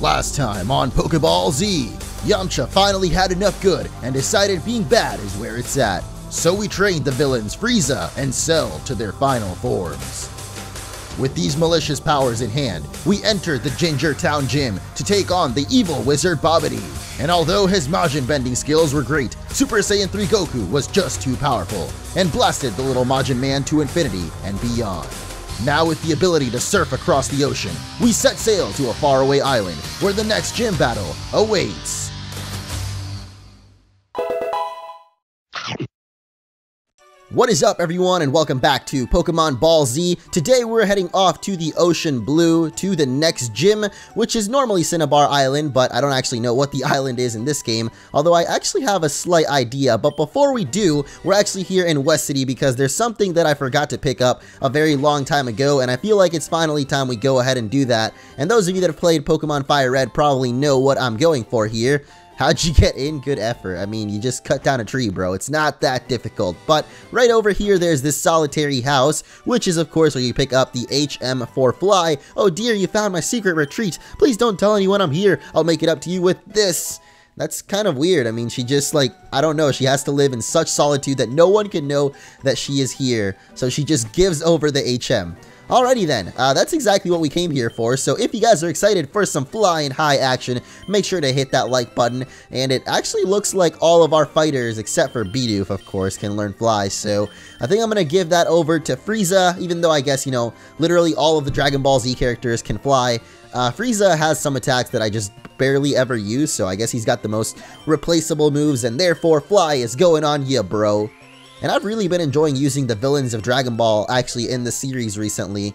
Last time on Pokeball Z, Yamcha finally had enough good and decided being bad is where it's at. So we trained the villains Frieza and Cell to their final forms. With these malicious powers in hand, we entered the Ginger Town Gym to take on the evil wizard Babidi. And although his Majin bending skills were great, Super Saiyan 3 Goku was just too powerful and blasted the little Majin Man to infinity and beyond. Now with the ability to surf across the ocean, we set sail to a faraway island where the next gym battle awaits. What is up everyone and welcome back to Pokemon Ball Z. Today we're heading off to the Ocean Blue to the next gym, which is normally Cinnabar Island, but I don't actually know what the island is in this game, although I actually have a slight idea. But before we do, we're actually here in West City because there's something that I forgot to pick up a very long time ago, and I feel like it's finally time we go ahead and do that. And those of you that have played Pokemon Fire Red probably know what I'm going for here. How'd you get in? Good effort. I mean, you just cut down a tree, bro. It's not that difficult. But right over here, there's this solitary house, which is, of course, where you pick up the HM for Fly. Oh dear, you found my secret retreat. Please don't tell anyone I'm here. I'll make it up to you with this. That's kind of weird. I mean, she just, like, I don't know. She has to live in such solitude that no one can know that she is here. So she just gives over the HM. Alrighty then, that's exactly what we came here for, so if you guys are excited for some flying high action, make sure to hit that like button, and it actually looks like all of our fighters, except for Bidoof, of course, can learn fly, so I think I'm going to give that over to Frieza, even though I guess, you know, literally all of the Dragon Ball Z characters can fly. Frieza has some attacks that I just barely ever use, so I guess he's got the most replaceable moves, and therefore fly is going on ya, bro. And I've really been enjoying using the villains of Dragon Ball actually in the series recently,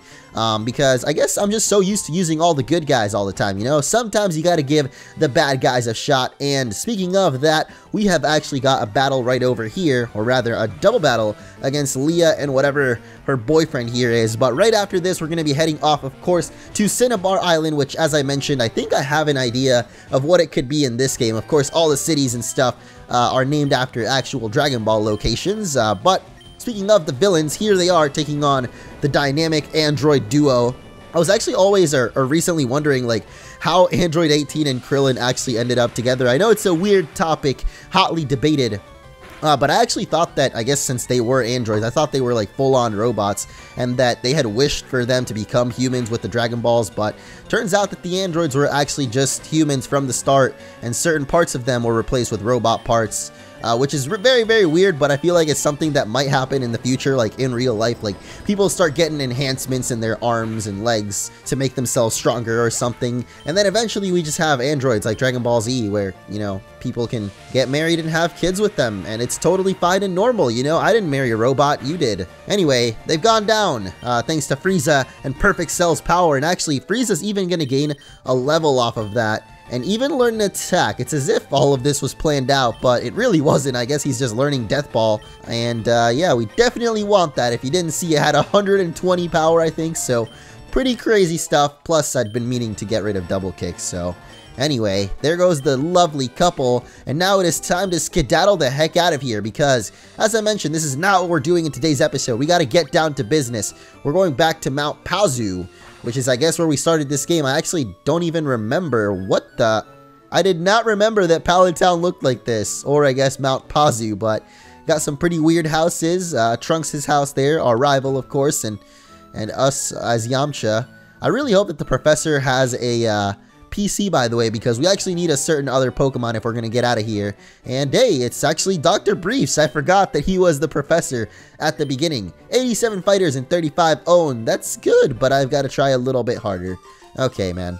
because I guess I'm just so used to using all the good guys all the time, you know? Sometimes you gotta give the bad guys a shot, and speaking of that, we have actually got a battle right over here, or rather a double battle against Leah and whatever her boyfriend here is. But right after this, we're gonna be heading off, of course, to Cinnabar Island, which, as I mentioned, I think I have an idea of what it could be in this game. Of course, all the cities and stuff are named after actual Dragon Ball locations, but speaking of the villains, here they are taking on the dynamic android duo. I was actually always or recently wondering like how Android 18 and Krillin actually ended up together. I know it's a weird topic, hotly debated, but I actually thought that, I guess since they were androids, I thought they were like full-on robots and that they had wished for them to become humans with the Dragon Balls, but turns out that the androids were actually just humans from the start and certain parts of them were replaced with robot parts, which is very, very weird, but I feel like it's something that might happen in the future, like in real life. Like people start getting enhancements in their arms and legs to make themselves stronger or something, and then eventually we just have androids like Dragon Ball Z where, you know, people can get married and have kids with them, and it's totally fine and normal, you know? I didn't marry a robot, you did. Anyway, they've gone down, thanks to Frieza and Perfect Cell's power, and actually Frieza's even gonna gain a level off of that, and even learn an attack. It's as if all of this was planned out, but it really wasn't. I guess he's just learning Death Ball, and yeah, we definitely want that. If you didn't see, it had 120 power, I think, so pretty crazy stuff. Plus, I'd been meaning to get rid of double kicks, so anyway, there goes the lovely couple, and now it is time to skedaddle the heck out of here because, as I mentioned, this is not what we're doing in today's episode. We gotta get down to business. We're going back to Mount PAOZU, which is, I guess, where we started this game. I actually don't even remember what the... I did not remember that Pallet Town looked like this, or I guess Mount PAOZU, but got some pretty weird houses. Trunks' house there, our rival, of course, and us as Yamcha. I really hope that the professor has a PC, by the way, because we actually need a certain other Pokemon if we're going to get out of here. And hey, it's actually Dr. Briefs. I forgot that he was the professor at the beginning. 87 fighters and 35 owned. That's good, but I've got to try a little bit harder. Okay, man.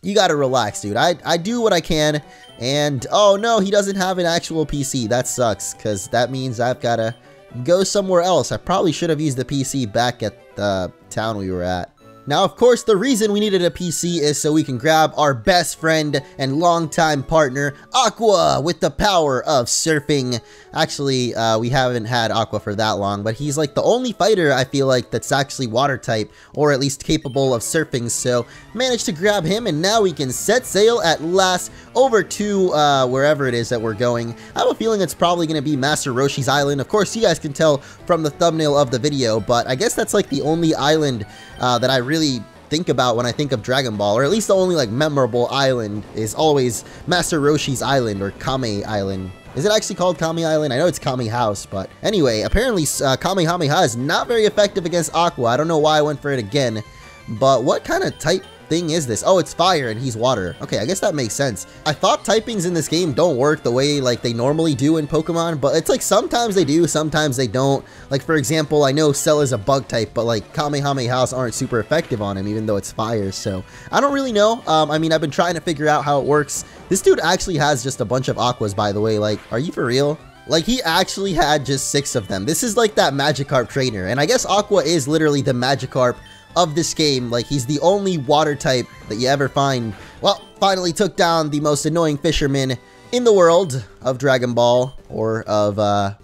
You got to relax, dude. I do what I can. And, oh no, he doesn't have an actual PC. That sucks, because that means I've got to go somewhere else. I probably should have used the PC back at the town we were at. Now, of course, the reason we needed a PC is so we can grab our best friend and longtime partner, Aqua, with the power of surfing. Actually, we haven't had Aqua for that long, but he's like the only fighter, I feel like, that's actually water type, or at least capable of surfing, so managed to grab him, and now we can set sail at last over to wherever it is that we're going. I have a feeling it's probably going to be Master Roshi's Island. Of course, you guys can tell from the thumbnail of the video, but I guess that's like the only island that I really think about when I think of Dragon Ball, or at least the only like memorable island is always Master Roshi's Island or Kame Island. Is it actually called Kame Island? I know it's Kame House, but anyway, apparently Kamehameha is not very effective against Aqua. I don't know why I went for it again, but what kind of type thing is this? Oh, it's fire and he's water. Okay, I guess that makes sense. I thought typings in this game don't work the way like they normally do in Pokemon, but it's like sometimes they do, sometimes they don't. Like for example, I know Cell is a bug type, but like Kamehamehas aren't super effective on him even though it's fire, so I don't really know. I mean, I've been trying to figure out how it works. This dude actually has just a bunch of Aquas, by the way. Like, are you for real? Like, he actually had just 6 of them. This is like that Magikarp trainer, and I guess Aqua is literally the Magikarp of this game. Like, he's the only water type that you ever find. Well, finally took down the most annoying fisherman in the world of Dragon Ball, or of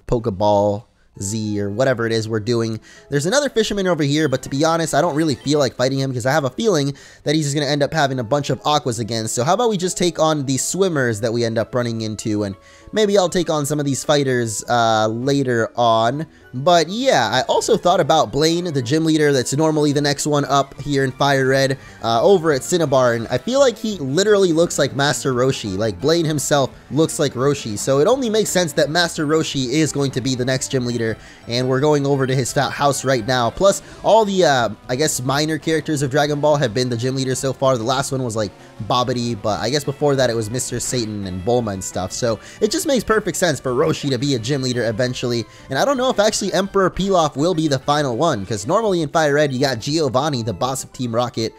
Pokeball Z, or whatever it is we're doing. There's another fisherman over here, but to be honest, I don't really feel like fighting him because I have a feeling that he's just going to end up having a bunch of Aquas again. So how about we just take on the swimmers that we end up running into, and maybe I'll take on some of these fighters later on. But yeah, I also thought about Blaine, the gym leader that's normally the next one up here in Fire Red, over at Cinnabar, and I feel like he literally looks like Master Roshi. Like, Blaine himself looks like Roshi, so it only makes sense that Master Roshi is going to be the next gym leader, and we're going over to his house right now. Plus, all the, I guess, minor characters of Dragon Ball have been the gym leader so far. The last one was, like, Babidi, but I guess before that it was Mr. Satan and Bulma and stuff, so it just makes perfect sense for Roshi to be a gym leader eventually, and I don't know if actually Emperor Pilaf will be the final one, because normally in Fire Red you got Giovanni, the boss of Team Rocket,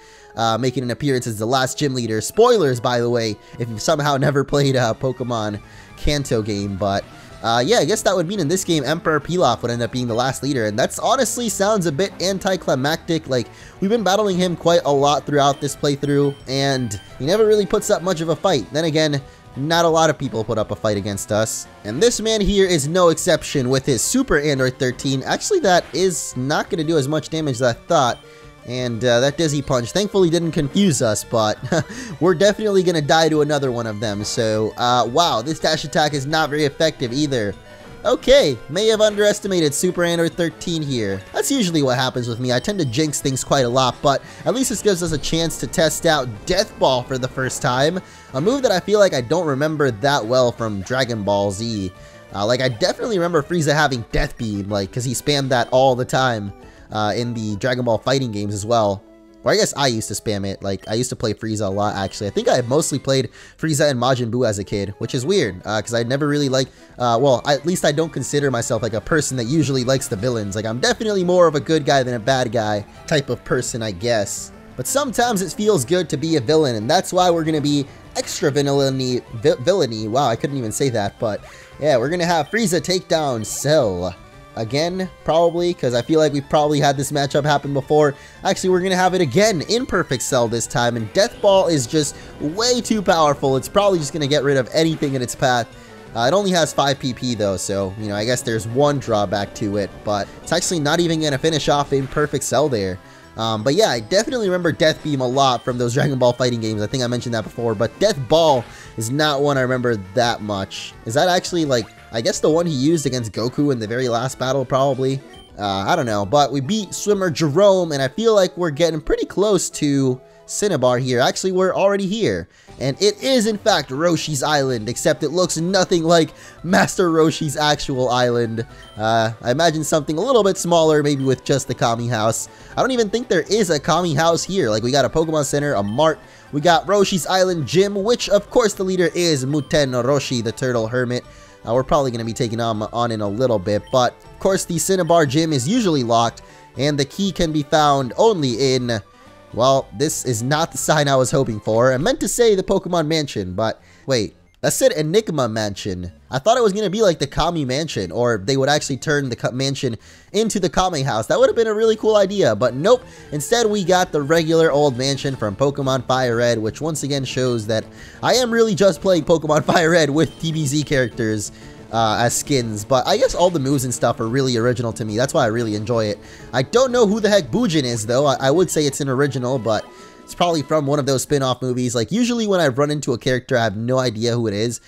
making an appearance as the last gym leader. Spoilers, by the way, if you've somehow never played a Pokemon Kanto game, but yeah, I guess that would mean in this game Emperor Pilaf would end up being the last leader, and that's honestly sounds a bit anticlimactic. Like, we've been battling him quite a lot throughout this playthrough, and he never really puts up much of a fight. Then again, not a lot of people put up a fight against us. And this man here is no exception with his Super Android 13. Actually, that is not going to do as much damage as I thought. And that Dizzy Punch thankfully didn't confuse us, but we're definitely going to die to another one of them. So, wow, this dash attack is not very effective either. Okay, may have underestimated Super Android 13 here. That's usually what happens with me. I tend to jinx things quite a lot, but at least this gives us a chance to test out Death Ball for the first time. A move that I feel like I don't remember that well from Dragon Ball Z. Like, I definitely remember Frieza having Death Beam, like, because he spammed that all the time in the Dragon Ball fighting games as well. Or I guess I used to spam it. Like, I used to play Frieza a lot, actually. I think I mostly played Frieza and Majin Buu as a kid, which is weird, because I never really like, well, at least I don't consider myself like a person that usually likes the villains. Like, I'm definitely more of a good guy than a bad guy type of person, I guess. But sometimes it feels good to be a villain, and that's why we're going to be extra villainy. Wow, I couldn't even say that, but yeah, we're going to have Frieza take down Cell. Again, probably, because I feel like we've probably had this matchup happen before. Actually, we're going to have it again in Perfect Cell this time, and Death Ball is just way too powerful. It's probably just going to get rid of anything in its path. It only has 5 PP though, so, you know, I guess there's one drawback to it, but it's actually not even going to finish off in Perfect Cell there. But yeah, I definitely remember Death Beam a lot from those Dragon Ball fighting games. I think I mentioned that before, but Death Ball is not one I remember that much. Is that actually, like, I guess the one he used against Goku in the very last battle, probably? I don't know, but we beat swimmer Jerome, and I feel like we're getting pretty close to Cinnabar here. Actually, we're already here, and it is in fact Roshi's Island, except it looks nothing like Master Roshi's actual island. I imagine something a little bit smaller, maybe with just the Kami house. I don't even think there is a Kami house here. Like, we got a Pokemon Center, a mart, we got Roshi's Island Gym, which of course the leader is Muten Roshi, the Turtle Hermit. We're probably going to be taking on in a little bit, but of course the Cinnabar Gym is usually locked, and the key can be found only in, well, this is not the sign I was hoping for. I meant to say the Pokemon Mansion, but wait, that said Enigma Mansion. I thought it was going to be like the Kami Mansion, or they would actually turn the mansion into the Kami house. That would have been a really cool idea, but nope. Instead, we got the regular old mansion from Pokemon Fire Red, which once again shows that I am really just playing Pokemon Fire Red with DBZ characters as skins, but I guess all the moves and stuff are really original to me. That's why I really enjoy it. I don't know who the heck Bujin is, though. I would say it's an original, but it's probably from one of those spin-off movies. Like, usually when I run into a character, I have no idea who it is.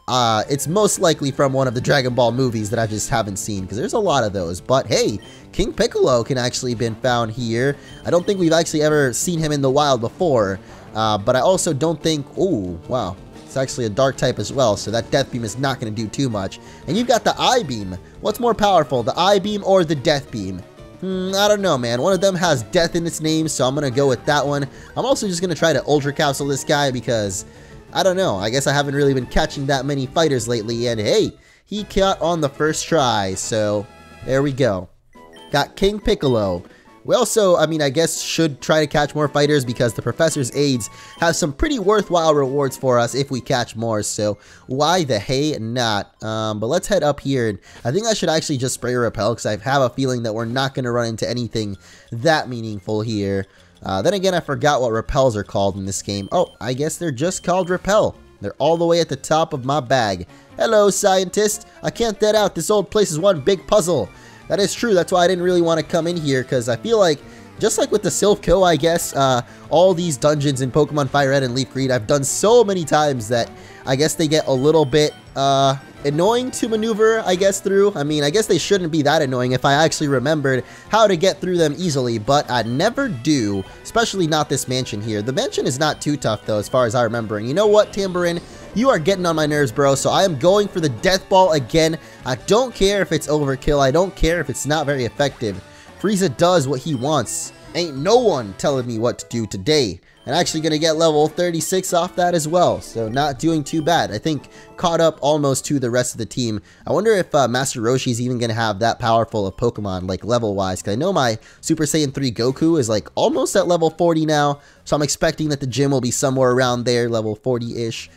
it's most likely from one of the Dragon Ball movies that I just haven't seen, because there's a lot of those. But hey, King Piccolo can actually been found here. I don't think we've actually ever seen him in the wild before, but I also don't think... Oh, wow. It's actually a dark type as well, so that Death Beam is not going to do too much. And you've got the I Beam. What's more powerful, the I Beam or the Death Beam? I don't know, man. One of them has death in its name, so I'm going to go with that one. I'm also just going to try to Ultra Capsule this guy because, I don't know, I guess I haven't really been catching that many fighters lately. And hey, he caught on the first try, so there we go. Got King Piccolo. We also, I mean, I guess should try to catch more fighters because the Professor's aides have some pretty worthwhile rewards for us if we catch more, so why the hey not? But let's head up here, and I think I should actually just spray Repel because I have a feeling that we're not going to run into anything that meaningful here. Then again, I forgot what Repels are called in this game. Oh, I guess they're just called Repel. They're all the way at the top of my bag. Hello, scientist. I can't get out. This old place is one big puzzle. That is true. That's why I didn't really want to come in here, because I feel like, just like with the Silph Co, I guess, all these dungeons in Pokemon Fire Red and Leaf Green, I've done so many times that I guess they get a little bit annoying to maneuver, I guess, through. I mean, I guess they shouldn't be that annoying if I actually remembered how to get through them easily, but I never do, especially not this mansion here. The mansion is not too tough, though, as far as I remember. And you know what, Tambourine? You are getting on my nerves, bro, so I am going for the Death Ball again. I don't care if it's overkill. I don't care if it's not very effective. Frieza does what he wants. Ain't no one telling me what to do today. And actually gonna get level 36 off that as well, so not doing too bad. I think caught up almost to the rest of the team. I wonder if Master Roshi's even gonna have that powerful of Pokemon, like level-wise, because I know my Super Saiyan 3 Goku is like almost at level 40 now, so I'm expecting that the gym will be somewhere around there, level 40-ish.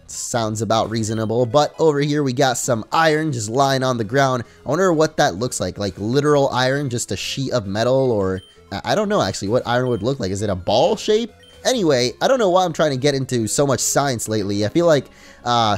Sounds about reasonable. But over here we got some iron just lying on the ground. I wonder what that looks like literal iron, just a sheet of metal, or I don't know actually what iron would look like. Is it a ball shape? Anyway, I don't know why I'm trying to get into so much science lately. I feel like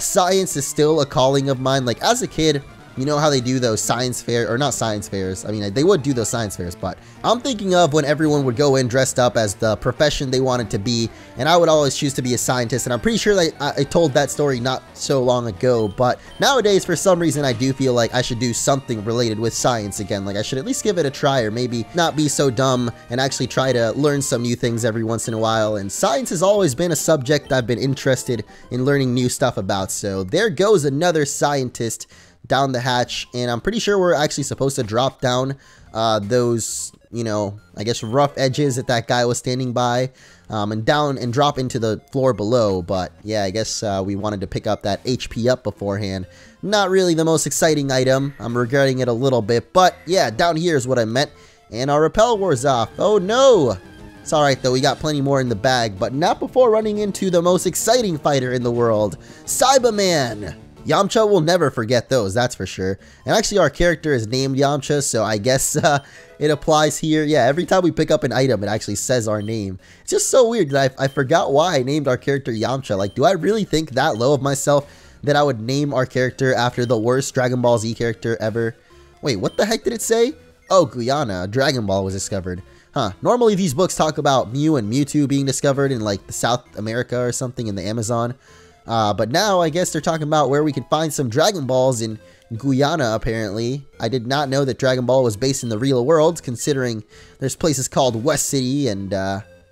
science is still a calling of mine. Like as a kid, you know how they do those science fair, or not science fairs. I mean, they would do those science fairs, but I'm thinking of when everyone would go in dressed up as the profession they wanted to be, and I would always choose to be a scientist, and I'm pretty sure that I told that story not so long ago, but nowadays, for some reason, I do feel like I should do something related with science again. Like, I should at least give it a try, or maybe not be so dumb and actually try to learn some new things every once in a while, and science has always been a subject I've been interested in learning new stuff about, so there goes another scientist down the hatch, and I'm pretty sure we're actually supposed to drop down those, you know, I guess rough edges that guy was standing by, and down and drop into the floor below. But yeah, I guess we wanted to pick up that HP up beforehand. Not really the most exciting item. I'm regretting it a little bit, but yeah, down here is what I meant, and our repel wears off. Oh no! It's alright though, we got plenty more in the bag, but not before running into the most exciting fighter in the world, Cyberman! Yamcha will never forget those, that's for sure. And actually our character is named Yamcha, so I guess it applies here. Yeah, every time we pick up an item, it actually says our name. It's just so weird that I forgot why I named our character Yamcha. Like, do I really think that low of myself that I would name our character after the worst Dragon Ball Z character ever? Wait, what the heck did it say? Oh, Guyana, a Dragon Ball was discovered. Huh, normally these books talk about Mew and Mewtwo being discovered in like the South America or something in the Amazon. But now I guess they're talking about where we can find some Dragon Balls in Guyana, apparently. I did not know that Dragon Ball was based in the real world, considering there's places called West City and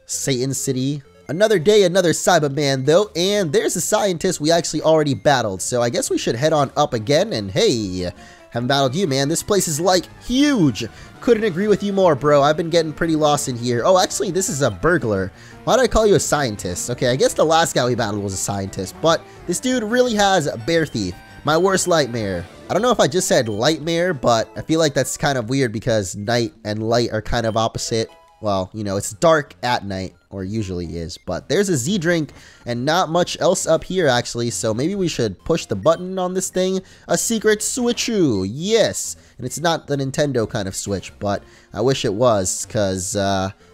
Satan City. Another day, another Cyberman, though, and there's a scientist we actually already battled, so I guess we should head on up again, and hey, haven't battled you, man. This place is, like, huge. Couldn't agree with you more, bro. I've been getting pretty lost in here. Oh, actually, this is a burglar. Why did I call you a scientist? Okay, I guess the last guy we battled was a scientist, but this dude really has Bear Thief, my worst nightmare. I don't know if I just said lightmare, but I feel like that's kind of weird because night and light are kind of opposite. Well, you know, it's dark at night, or usually is, but there's a Z drink and not much else up here actually, so maybe we should push the button on this thing. A secret switcheroo, yes, and it's not the Nintendo kind of switch, but I wish it was, because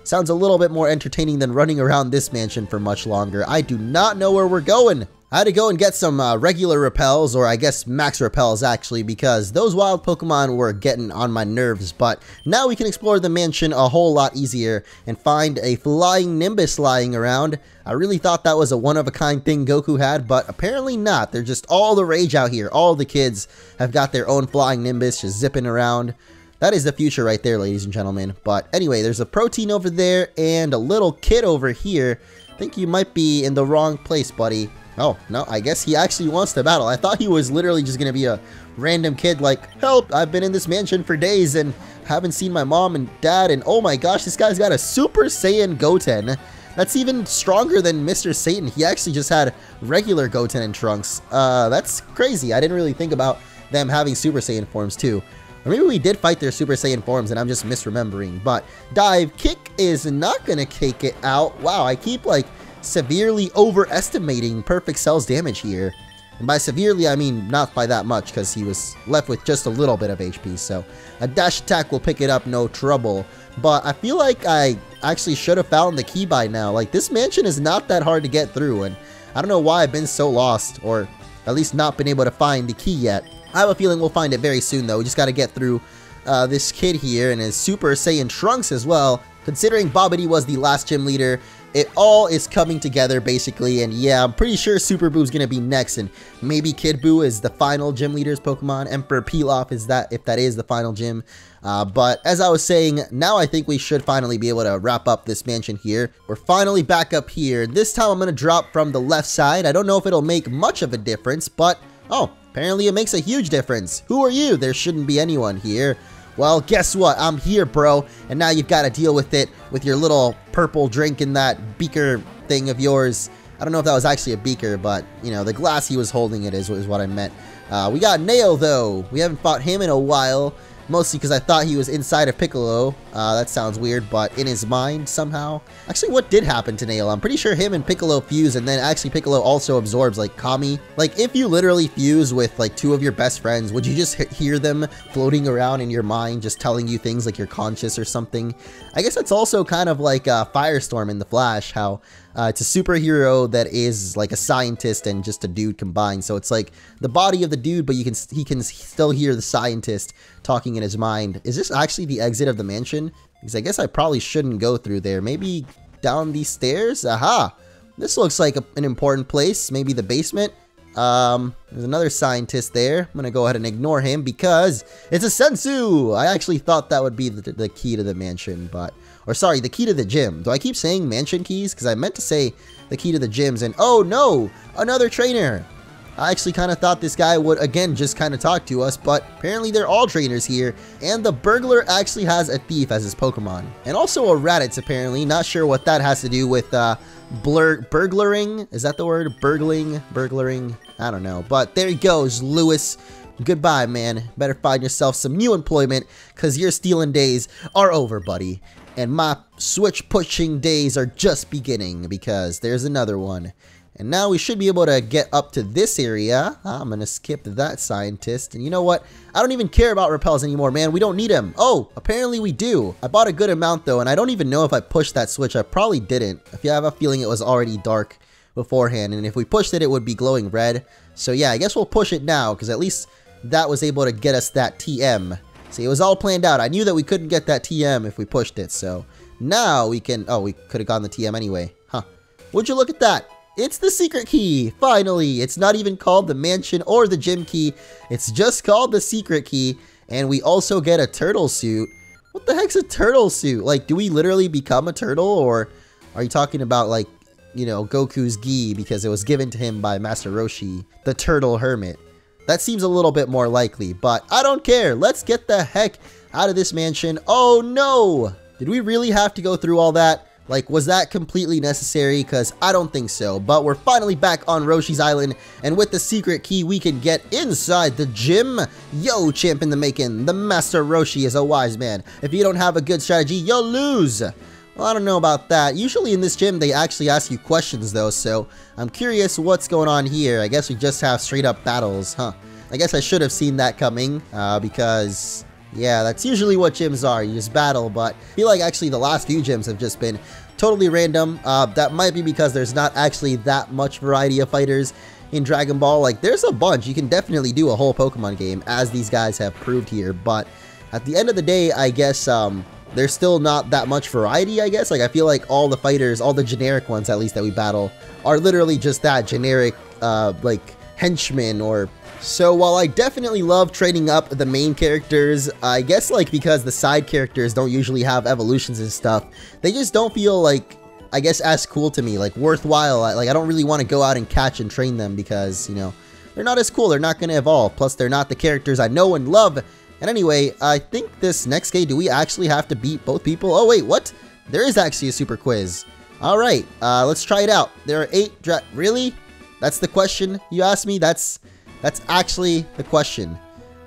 sounds a little bit more entertaining than running around this mansion for much longer. I do not know where we're going. I had to go and get some regular repels, or I guess max repels actually, because those wild Pokemon were getting on my nerves. But now we can explore the mansion a whole lot easier and find a flying Nimbus lying around. I really thought that was a one-of-a-kind thing Goku had, but apparently not. They're just all the rage out here. All the kids have got their own flying Nimbus just zipping around. That is the future right there, ladies and gentlemen. But anyway, there's a protein over there and a little kid over here. I think you might be in the wrong place, buddy. Oh, no, I guess he actually wants to battle. I thought he was literally just going to be a random kid like, help, I've been in this mansion for days and haven't seen my mom and dad. And oh my gosh, this guy's got a Super Saiyan Goten. That's even stronger than Mr. Satan. He actually just had regular Goten and Trunks. That's crazy. I didn't really think about them having Super Saiyan forms too. Or maybe we did fight their Super Saiyan forms and I'm just misremembering. But Dive Kick is not going to kick it out. Wow, I keep like severely overestimating Perfect Cell's damage here. And by severely, I mean not by that much, because he was left with just a little bit of HP. So a dash attack will pick it up, no trouble. But I feel like I actually should have found the key by now. Like, this mansion is not that hard to get through, and I don't know why I've been so lost, or at least not been able to find the key yet. I have a feeling we'll find it very soon, though. We just got to get through this kid here and his Super Saiyan Trunks as well. Considering Babidi was the last gym leader, it all is coming together basically, and yeah, I'm pretty sure Super Boo's gonna be next, and maybe Kid Buu is the final gym leader's Pokemon. Emperor Pilaf is that, if that is the final gym. But as I was saying, now I think we should finally be able to wrap up this mansion here. We're finally back up here. This time I'm gonna drop from the left side. I don't know if it'll make much of a difference, but oh, apparently it makes a huge difference. Who are you? There shouldn't be anyone here. Well, guess what? I'm here, bro. And now you've got to deal with it with your little purple drink in that beaker thing of yours. I don't know if that was actually a beaker, but, you know, the glass he was holding it is what I meant. We got Nail, though. We haven't fought him in a while. Mostly because I thought he was inside of Piccolo. That sounds weird, but in his mind somehow. Actually, what did happen to Nail? I'm pretty sure him and Piccolo fuse, and then actually Piccolo also absorbs, like, Kami. Like, if you literally fuse with, like, two of your best friends, would you just hear them floating around in your mind, just telling you things like you're conscious or something? I guess that's also kind of like Firestorm in The Flash, how it's a superhero that is like a scientist and just a dude combined. So it's like the body of the dude, but he can still hear the scientist talking in his mind. Is this actually the exit of the mansion? Because I guess I probably shouldn't go through there. Maybe down these stairs? Aha! This looks like an important place. Maybe the basement? There's another scientist there. I'm gonna go ahead and ignore him because it's a sensu! I actually thought that would be the key to the mansion, but... Or sorry, the key to the gym. Do I keep saying mansion keys? Because I meant to say the key to the gyms, and oh no! Another trainer! I actually kind of thought this guy would, again, just kind of talk to us, but apparently they're all trainers here, and the burglar actually has a thief as his Pokemon. And also a Raditz, apparently. Not sure what that has to do with, burglaring? Is that the word? Burglaring? I don't know. But there he goes, Lewis. Goodbye, man. Better find yourself some new employment, because your stealing days are over, buddy. And my switch pushing days are just beginning, because there's another one. And now we should be able to get up to this area. I'm going to skip that scientist. And you know what? I don't even care about repels anymore, man. We don't need them. Oh, apparently we do. I bought a good amount, though, and I don't even know if I pushed that switch. I probably didn't. I have a feeling it was already dark beforehand. And if we pushed it, it would be glowing red. So yeah, I guess we'll push it now, because at least that was able to get us that TM. See, it was all planned out. I knew that we couldn't get that TM if we pushed it. So now we can... Oh, we could have gotten the TM anyway. Huh. Would you look at that? It's the secret key, finally. It's not even called the mansion or the gym key. It's just called the secret key. And we also get a turtle suit. What the heck's a turtle suit? Like, do we literally become a turtle? Or are you talking about, like, you know, Goku's gi because it was given to him by Master Roshi, the turtle hermit? That seems a little bit more likely, but I don't care. Let's get the heck out of this mansion. Oh no! Did we really have to go through all that? Like, was that completely necessary? Because I don't think so. But we're finally back on Roshi's Island. And with the secret key, we can get inside the gym. Yo, champ in the making. The Master Roshi is a wise man. If you don't have a good strategy, you'll lose. Well, I don't know about that. Usually in this gym, they actually ask you questions, though. So I'm curious what's going on here. I guess we just have straight up battles, huh? I guess I should have seen that coming. Because... yeah, that's usually what gyms are. You just battle, but I feel like actually the last few gyms have just been totally random. That might be because there's not actually that much variety of fighters in Dragon Ball. Like, there's a bunch. You can definitely do a whole Pokemon game, as these guys have proved here. But at the end of the day, I guess there's still not that much variety, I guess. Like, I feel like all the fighters, all the generic ones at least that we battle, are literally just that generic, like, henchmen or... So while I definitely love training up the main characters, I guess like because the side characters don't usually have evolutions and stuff, they just don't feel like, I guess, as cool to me, like worthwhile. Like I don't really want to go out and catch and train them because, you know, they're not as cool, they're not going to evolve, plus they're not the characters I know and love. And anyway, I think this next game, do we actually have to beat both people? Oh wait, what? There is actually a super quiz. Alright, let's try it out. There are 8 really? That's the question you asked me? That's actually the question.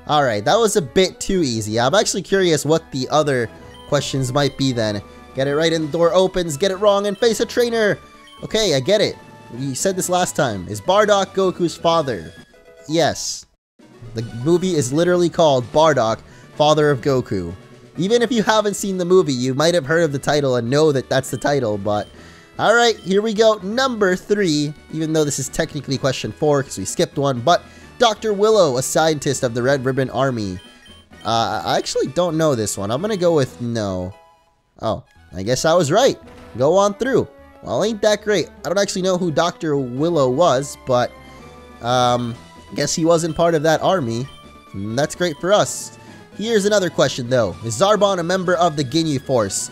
Alright, that was a bit too easy. I'm actually curious what the other questions might be then. Get it right and the door opens, get it wrong and face a trainer! Okay, I get it. You said this last time. Is Bardock Goku's father? Yes. The movie is literally called Bardock, Father of Goku. Even if you haven't seen the movie, you might have heard of the title and know that that's the title, but... Alright, here we go. Number 3, even though this is technically question 4 because we skipped one, but... Dr. Willow, a scientist of the Red Ribbon Army. I actually don't know this one. I'm gonna go with no. Oh, I guess I was right. Go on through. Well, ain't that great. I don't actually know who Dr. Willow was, but guess he wasn't part of that army. That's great for us. Here's another question though. Is Zarbon a member of the Ginyu Force?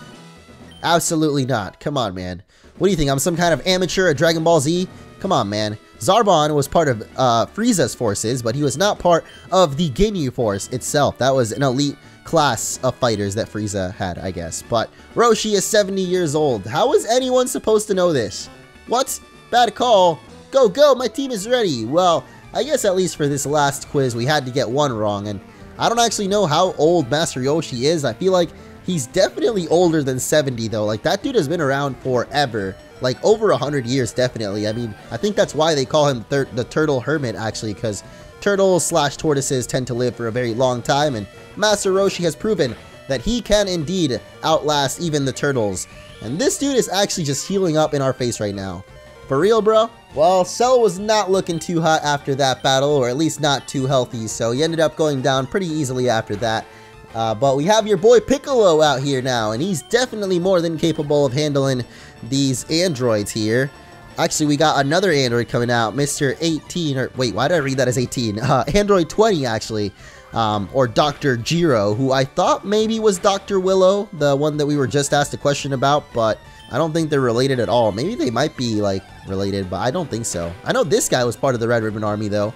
Absolutely not. Come on, man. What do you think? I'm some kind of amateur at Dragon Ball Z? Come on, man. Zarbon was part of Frieza's forces, but he was not part of the Ginyu Force itself. That was an elite class of fighters that Frieza had, I guess. But Roshi is 70 years old. How is anyone supposed to know this? What? Bad call. Go, go, my team is ready. Well, I guess at least for this last quiz, we had to get one wrong. And I don't actually know how old Master Roshi is. I feel like he's definitely older than 70, though. Like, that dude has been around forever. Like, over 100 years, definitely. I mean, I think that's why they call him the Turtle Hermit, actually, because turtles/tortoises tend to live for a very long time, and Master Roshi has proven that he can indeed outlast even the turtles. And this dude is actually just healing up in our face right now. For real, bro? Well, Cell was not looking too hot after that battle, or at least not too healthy, so he ended up going down pretty easily after that. But we have your boy Piccolo out here now, and he's definitely more than capable of handling these androids here. Actually, we got another android coming out, Mr. 18, or wait, why did I read that as 18? Android 20, actually, or Dr. Jiro, who I thought maybe was Dr. Willow, the one that we were just asked a question about, but I don't think they're related at all. Maybe they might be, like, related, but I don't think so. I know this guy was part of the Red Ribbon Army, though.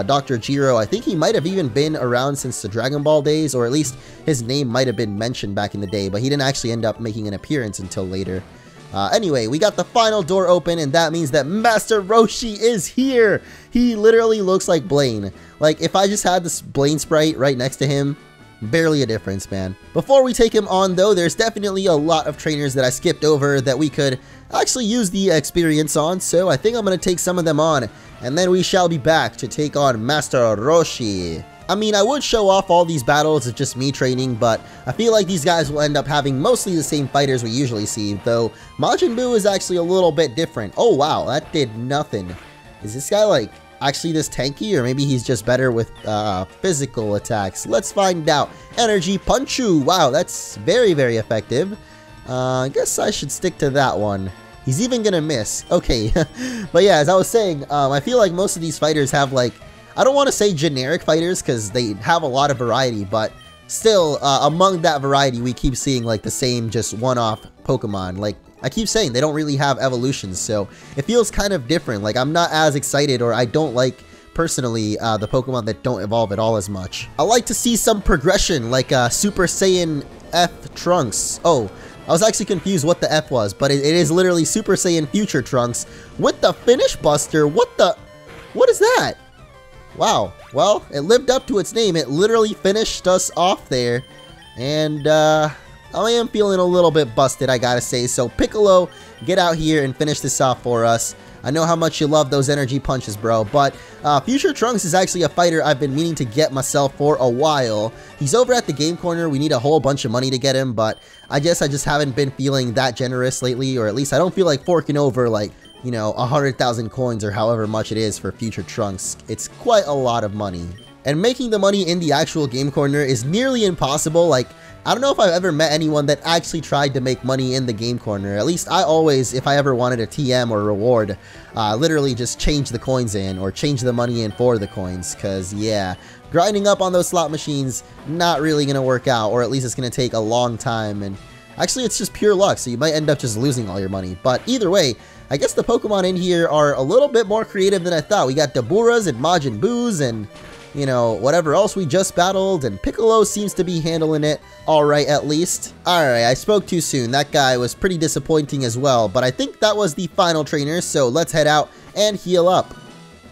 Dr. Jiro, I think he might have even been around since the Dragon Ball days, or at least his name might have been mentioned back in the day, but he didn't actually end up making an appearance until later. Anyway, we got the final door open, and that means that Master Roshi is here! He literally looks like Blaine. Like, if I just had this Blaine sprite right next to him, barely a difference, man. Before we take him on, though, there's definitely a lot of trainers that I skipped over that we could actually use the experience on, so I think I'm going to take some of them on, and then we shall be back to take on Master Roshi. I mean, I would show off all these battles of just me training, but I feel like these guys will end up having mostly the same fighters we usually see, though Majin Buu is actually a little bit different. Oh wow, that did nothing. Is this guy like actually this tanky, or maybe he's just better with physical attacks? Let's find out. Energy Punchu. Wow, that's very, very effective. I guess I should stick to that one. He's even gonna miss. Okay, but yeah, as I was saying, I feel like most of these fighters have like, I don't want to say generic fighters because they have a lot of variety, but still, among that variety, we keep seeing like the same just one-off Pokemon. Like, I keep saying they don't really have evolutions, so it feels kind of different. Like, I'm not as excited, or I don't like, personally, the Pokemon that don't evolve at all as much. I like to see some progression, like Super Saiyan F Trunks. Oh, I was actually confused what the F was, but it is literally Super Saiyan Future Trunks with the Finish Buster. What is that? Wow, well, it lived up to its name. It literally finished us off there, and I am feeling a little bit busted, I gotta say. So Piccolo, get out here and finish this off for us. I know how much you love those energy punches, bro, but Future Trunks is actually a fighter I've been meaning to get myself for a while. He's over at the Game Corner. We need a whole bunch of money to get him, but I guess I just haven't been feeling that generous lately, or at least I don't feel like forking over, like, you know, 100,000 coins or however much it is for future trunks. It's quite a lot of money. And making the money in the actual game corner is nearly impossible. Like, I don't know if I've ever met anyone that actually tried to make money in the game corner. At least I always, if I ever wanted a TM or reward, literally just change the coins in or change the money in for the coins. Because, yeah, grinding up on those slot machines, not really going to work out, or at least it's going to take a long time. And actually, it's just pure luck, so you might end up just losing all your money. But either way, I guess the Pokemon in here are a little bit more creative than I thought. We got Daburas and Majin Boos and, you know, whatever else we just battled, and Piccolo seems to be handling it alright at least. Alright, I spoke too soon. That guy was pretty disappointing as well, but I think that was the final trainer, so let's head out and heal up.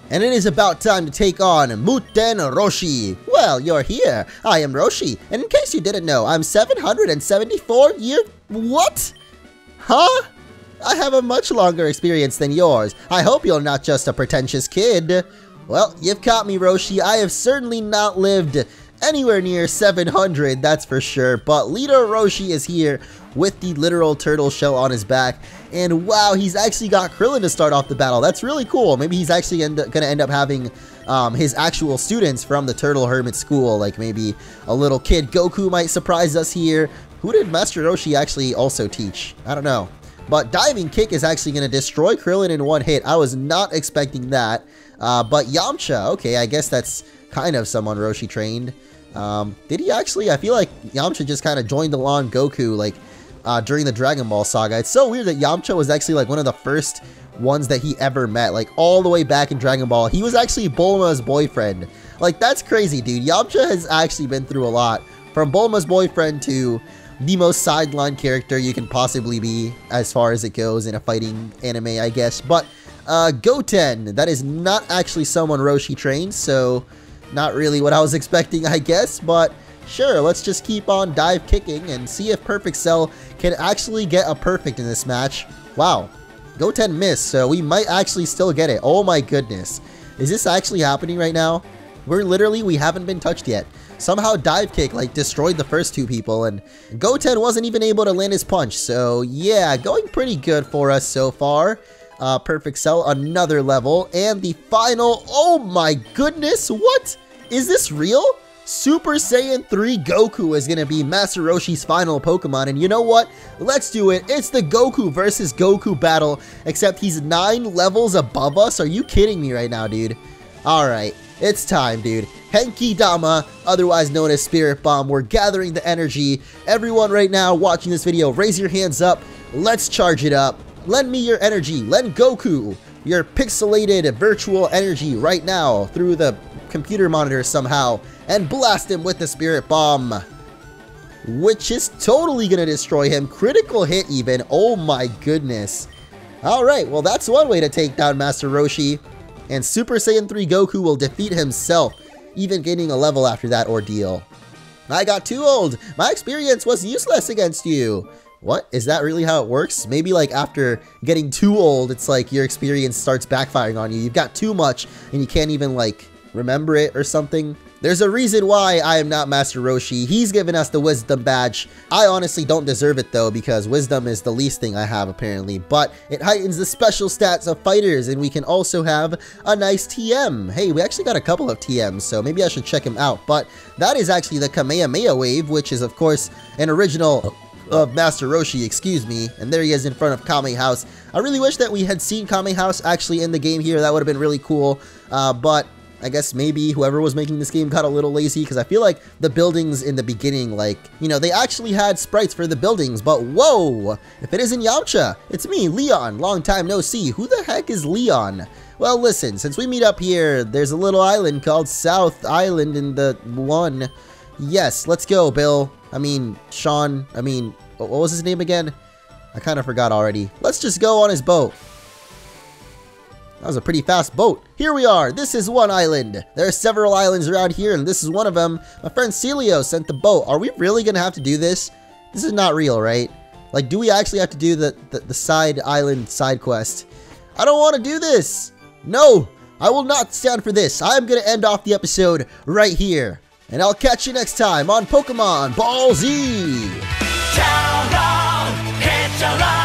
And it is about time to take on Muten Roshi. Well, you're here. I am Roshi, and in case you didn't know, I'm 774 years... What? Huh? I have a much longer experience than yours. I hope you're not just a pretentious kid. Well, you've caught me, Roshi. I have certainly not lived anywhere near 700, that's for sure. But Leader Roshi is here with the literal turtle shell on his back. And wow, he's actually got Krillin to start off the battle. That's really cool. Maybe he's actually gonna end up having his actual students from the Turtle Hermit School. Like maybe a little kid Goku might surprise us here. Who did Master Roshi actually also teach? I don't know. But Diving Kick is actually going to destroy Krillin in one hit. I was not expecting that. But Yamcha, okay, I guess that's kind of someone Roshi trained. Did he actually? I feel like Yamcha just kind of joined along Goku, like, during the Dragon Ball saga. It's so weird that Yamcha was actually, like, one of the first ones that he ever met. Like, all the way back in Dragon Ball. He was actually Bulma's boyfriend. Like, that's crazy, dude. Yamcha has actually been through a lot. From Bulma's boyfriend to the most sideline character you can possibly be as far as it goes in a fighting anime, I guess. But Goten, that is not actually someone Roshi trained, so not really what I was expecting, I guess. But sure, let's just keep on dive kicking and see if Perfect Cell can actually get a perfect in this match. Wow, Goten missed, so we might actually still get it. Oh my goodness, is this actually happening right now? We haven't been touched yet. Somehow Dive Kick, like, destroyed the first two people, and Goten wasn't even able to land his punch. So, yeah, going pretty good for us so far. Perfect Cell, another level, and the final... Oh my goodness, what? Is this real? Super Saiyan 3 Goku is going to be Master Roshi's final Pokemon, and you know what? Let's do it. It's the Goku versus Goku battle, except he's 9 levels above us. Are you kidding me right now, dude? Alright, it's time, dude. Henki Dama, otherwise known as Spirit Bomb. We're gathering the energy. Everyone right now watching this video, raise your hands up. Let's charge it up. Lend me your energy. Lend Goku your pixelated virtual energy right now through the computer monitor somehow, and blast him with the Spirit Bomb, which is totally gonna destroy him. Critical hit even. Oh my goodness. Alright, well that's one way to take down Master Roshi. And Super Saiyan 3 Goku will defeat himself, even gaining a level after that ordeal. I got too old. My experience was useless against you. What? Is that really how it works? Maybe like after getting too old, it's like your experience starts backfiring on you. You've got too much and you can't even like remember it or something. There's a reason why I am not Master Roshi. He's given us the Wisdom Badge. I honestly don't deserve it though, because Wisdom is the least thing I have apparently. But it heightens the special stats of fighters, and we can also have a nice TM. Hey, we actually got a couple of TMs, so maybe I should check him out. But that is actually the Kamehameha Wave, which is of course an original of Master Roshi, excuse me. And there he is in front of Kame House. I really wish that we had seen Kame House actually in the game here. That would have been really cool. But I guess maybe whoever was making this game got a little lazy, because I feel like the buildings in the beginning, like, you know, they actually had sprites for the buildings, but whoa! If it isn't Yamcha, it's me, Leon. Long time no see. Who the heck is Leon? Well, listen, since we meet up here, there's a little island called South Island in the one. Yes, let's go, Bill. I mean, Sean. I mean, what was his name again? I kind of forgot already. Let's just go on his boat. That was a pretty fast boat. Here we are. This is one island. There are several islands around here, and this is one of them. My friend Celio sent the boat. Are we really going to have to do this? This is not real, right? Like, do we actually have to do the side island side quest? I don't want to do this. No, I will not stand for this. I'm going to end off the episode right here. And I'll catch you next time on Pokemon Ball Z. Count on, hit your line.